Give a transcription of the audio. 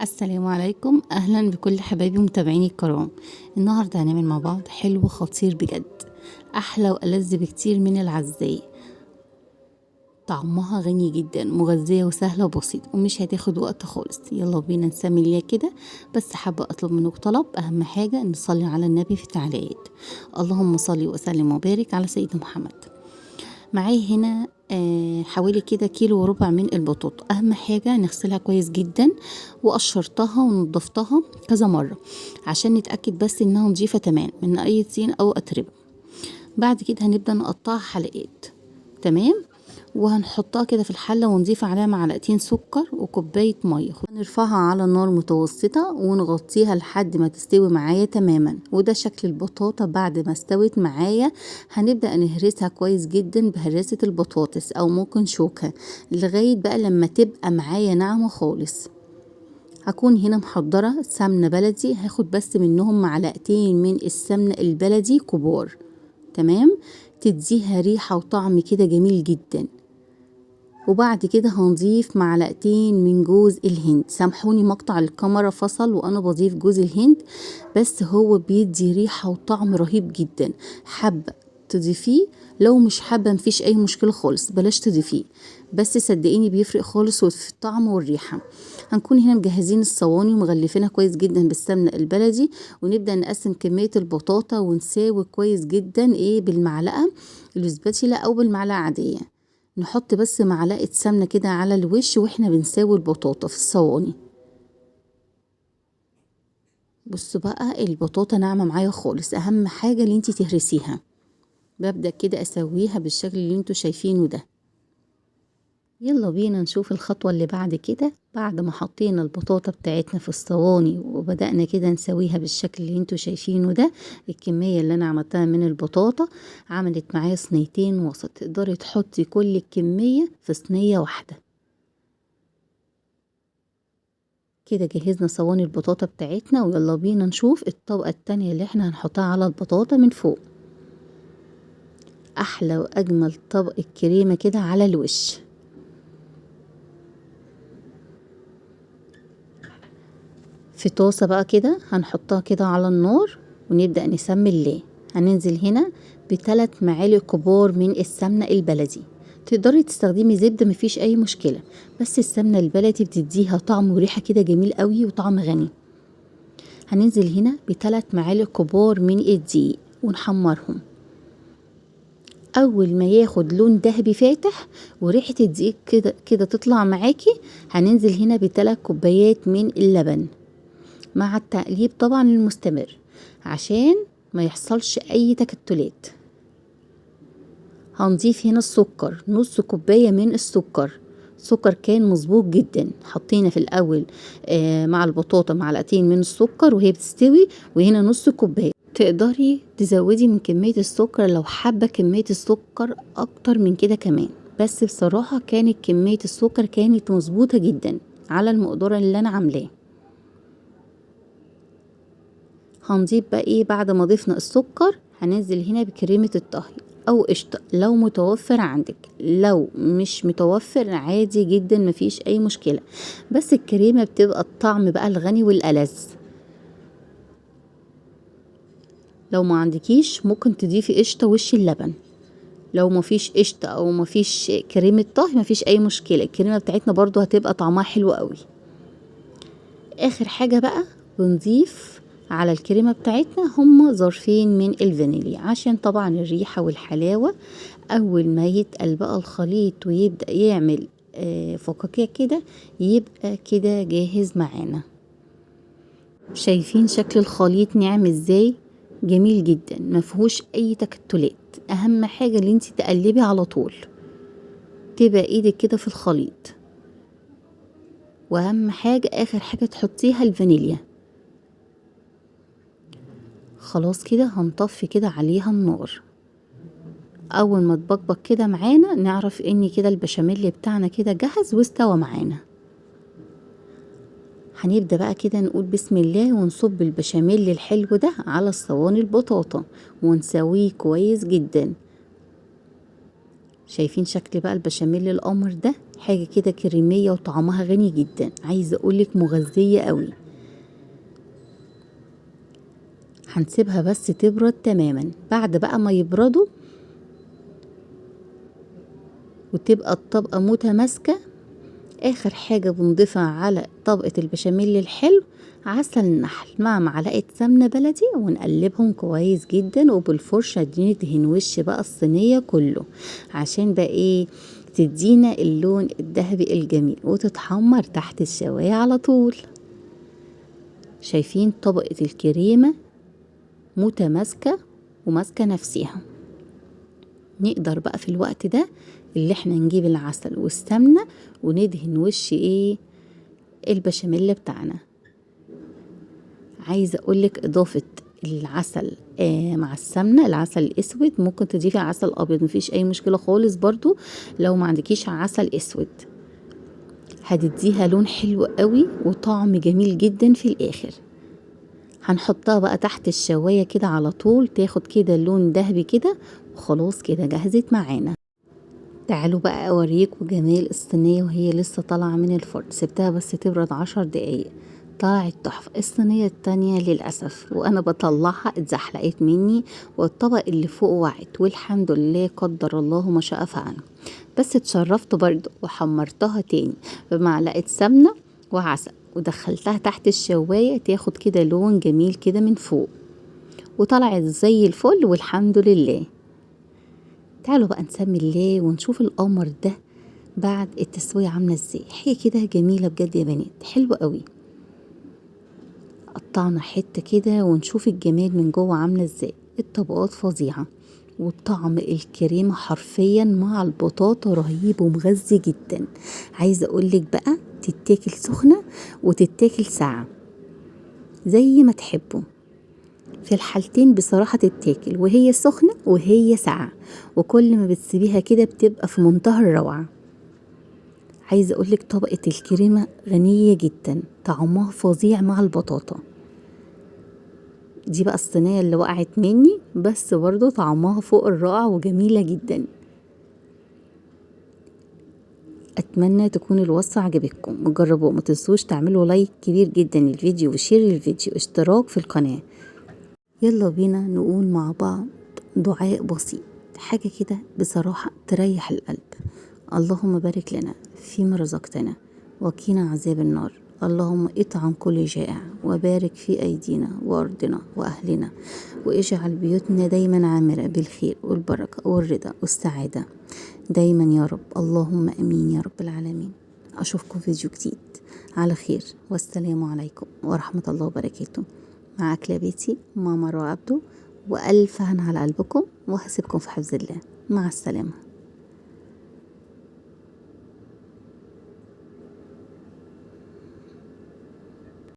السلام عليكم، اهلا بكل حبايبي ومتابعيني الكرام. النهارده هنعمل مع بعض حلو خطير بجد، احلى والذ بكتير من العزاية. طعمها غني جدا، مغذية وسهلة وبسيطة ومش هتاخد وقت خالص. يلا بينا نسمي الله كده. بس حابة اطلب منك طلب، اهم حاجة نصلي على النبي في التعليقات. اللهم صل وسلم وبارك على سيدنا محمد. معايا هنا حوالي كده كيلو وربع من البطاطا. اهم حاجة نغسلها كويس جدا، وقشرتها ونضفتها كذا مرة عشان نتأكد بس انها نظيفة تمام من اي طين او اتربة. بعد كده هنبدأ نقطعها حلقات. تمام. وهنحطها كده في الحلة ونضيف عليها معلقتين سكر وكوباية مية. هنرفعها على نار متوسطة ونغطيها لحد ما تستوي معايا تماما. وده شكل البطاطا بعد ما استوت معايا. هنبدأ نهرسها كويس جدا بهراسة البطاطس او ممكن شوكة لغاية بقى لما تبقى معايا ناعمة خالص. هكون هنا محضرة سمنة بلدي، هاخد بس منهم معلقتين من السمنة البلدي كبار. تمام. تديها ريحة وطعم كده جميل جدا. وبعد كده هنضيف معلقتين من جوز الهند. سامحوني مقطع الكاميرا فصل وانا بضيف جوز الهند، بس هو بيدي ريحة وطعم رهيب جدا. حابة تضيفيه، لو مش حابة مفيش اي مشكلة خالص، بلاش تضيفيه، بس صدقيني بيفرق خالص في الطعم والريحة. هنكون هنا مجهزين الصواني ومغلفينها كويس جدا بالسمنة البلدي، ونبدأ نقسم كمية البطاطا ونساوي كويس جدا بالمعلقة الاسباتيلا او بالمعلقة عادية. نحط بس معلقة سمنة كده على الوش واحنا بنساوي البطاطا في الصواني. بصوا بقى البطاطا ناعمة معايا خالص، اهم حاجة اللي انتي تهرسيها. ببدأ كده اسويها بالشكل اللي انتوا شايفينه ده. يلا بينا نشوف الخطوة اللي بعد كده. بعد ما حطينا البطاطا بتاعتنا في الصواني وبدأنا كده نسويها بالشكل اللي انتوا شايفينه ده، الكمية اللي انا عملتها من البطاطا عملت معايا صينيتين وسط. تقدري تحطي كل الكمية في صينية واحدة. كده جهزنا صواني البطاطا بتاعتنا، ويلا بينا نشوف الطبقة التانية اللي احنا هنحطها على البطاطا من فوق. احلى واجمل طبقة كريمة كده على الوش. في طاسة بقى كده هنحطها كده على النار ونبدأ نسمي الله. هننزل هنا ب3 معالق كبار من السمنة البلدي. تقدري تستخدمي زبدة مفيش اي مشكلة، بس السمنة البلدي بتديها طعم وريحة كده جميل قوي وطعم غني. هننزل هنا ب3 معالق كبار من الدقيق ونحمرهم. اول ما ياخد لون ذهبي فاتح وريحة الدقيق كده كده تطلع معاكي، هننزل هنا ب3 كوبايات من اللبن مع التقليب طبعا المستمر عشان ما يحصلش اي تكتلات. هنضيف هنا السكر، نص كوباية من السكر. سكر كان مظبوط جدا. حطينا في الاول مع البطاطا معلقتين من السكر وهي بتستوي، وهنا نص كوباية. تقدري تزودي من كمية السكر لو حابة كمية السكر اكتر من كده كمان، بس بصراحة كانت كمية السكر كانت مظبوطة جدا على المقدار اللي انا عاملاه. هنضيف بقى بعد ما ضفنا السكر هننزل هنا بكريمة الطهي او قشطة لو متوفر عندك. لو مش متوفر عادي جدا مفيش اي مشكلة، بس الكريمة بتبقى الطعم بقى الغني والألذ. لو ما عندكيش ممكن تضيفي قشطة وش اللبن. لو مفيش قشطة او مفيش كريمة طهي مفيش اي مشكلة، الكريمة بتاعتنا برضو هتبقى طعمها حلو قوي. اخر حاجة بقى بنضيف على الكريمة بتاعتنا هما ظرفين من الفانيليا عشان طبعا الريحة والحلاوة. اول ما يتقل بقى الخليط ويبدأ يعمل فقاقيع كده، يبقى كده جاهز معانا. شايفين شكل الخليط ناعم ازاي؟ جميل جدا مفهوش اي تكتلات. اهم حاجة اللي انتي تقلبي على طول، تبقى ايدك كده في الخليط. واهم حاجة اخر حاجة تحطيها الفانيليا. خلاص كده هنطفي كده عليها النار. اول ما تبقبق كده معانا نعرف ان كده البشاميل بتاعنا كده جهز واستوى معانا. هنبدأ بقى كده نقول بسم الله ونصب البشاميل الحلو ده على الصواني البطاطا ونسويه كويس جدا. شايفين شكل بقى البشاميل القمر ده؟ حاجة كده كريمية وطعمها غني جدا، عايزة اقولك مغذية قوي. هنسيبها بس تبرد تماما. بعد بقى ما يبردوا وتبقى الطبقة متماسكة، اخر حاجة بنضيفها على طبقة البشاميل الحلو عسل نحل مع معلقة سمنة بلدي، ونقلبهم كويس جدا، وبالفرشة دي ندهن وش بقى الصينية كله عشان بقى ايه تدينا اللون الذهبي الجميل، وتتحمر تحت الشواية على طول. شايفين طبقة الكريمة متماسكة وماسكة نفسها. نقدر بقى في الوقت ده اللي احنا نجيب العسل والسمنة وندهن وش ايه البشاميل بتاعنا. عايزة اقولك اضافة العسل مع السمنة، العسل الاسود ممكن تضيفي عسل ابيض مفيش اي مشكلة خالص برضو لو ما عندكيش عسل اسود، هتديها لون حلو قوي وطعم جميل جدا في الاخر. هنحطها بقى تحت الشواية كده على طول تاخد كده لون ذهبي كده، وخلاص كده جهزت معانا. تعالوا بقى اوريكم جمال الصينية وهي لسه طالعة من الفرن. سبتها بس تبرد 10 دقايق، طلعت تحفة. الصينية التانية للأسف وانا بطلعها اتزحلقت مني، والطبق اللي فوق وقعت، والحمد لله قدر الله ما شاء فعل. بس اتشرفت برضو وحمرتها تاني بمعلقة سمنة وعسل، ودخلتها تحت الشواية تاخد كده لون جميل كده من فوق، وطلعت زي الفل والحمد لله. تعالوا بقى نسمي الله ونشوف القمر ده بعد التسوية عاملة ازاي. حاجة كده جميلة بجد يا بنات، حلوة قوي. قطعنا حتة كده ونشوف الجمال من جوه عاملة ازاي. الطبقات فظيعة، وطعم الكريمة حرفيا مع البطاطا رهيب ومغذي جدا. عايزة اقولك بقى تتاكل سخنة وتتاكل ساقعة زي ما تحبوا. في الحالتين بصراحة تتاكل وهي سخنة وهي ساقعة، وكل ما بتسيبيها كده بتبقى في منتهى الروعة. عايزة اقولك طبقة الكريمة غنية جدا، طعمها فظيع مع البطاطا. دي بقى الصينية اللي وقعت مني، بس برضو طعمها فوق الرائع وجميلة جدا. اتمنى تكون الوصفة عجبتكم وجربوه. ما تنسوش تعملوا لايك كبير جدا للفيديو وشير للفيديو واشتراك في القناة. يلا بينا نقول مع بعض دعاء بسيط، حاجة كده بصراحة تريح القلب. اللهم بارك لنا فيما رزقتنا وقنا عذاب النار. اللهم اطعم كل جائع، وبارك في أيدينا وأرضنا وأهلنا، واجعل بيوتنا دايما عامرة بالخير والبركة والرضا والسعادة دايما يا رب. اللهم أمين يا رب العالمين. أشوفكم فيديو جديد على خير، والسلام عليكم ورحمة الله وبركاته. مع أكلة بيتي ماما مروة عبده، وألف هنا على قلبكم، وهسيبكم في حفظ الله. مع السلامة.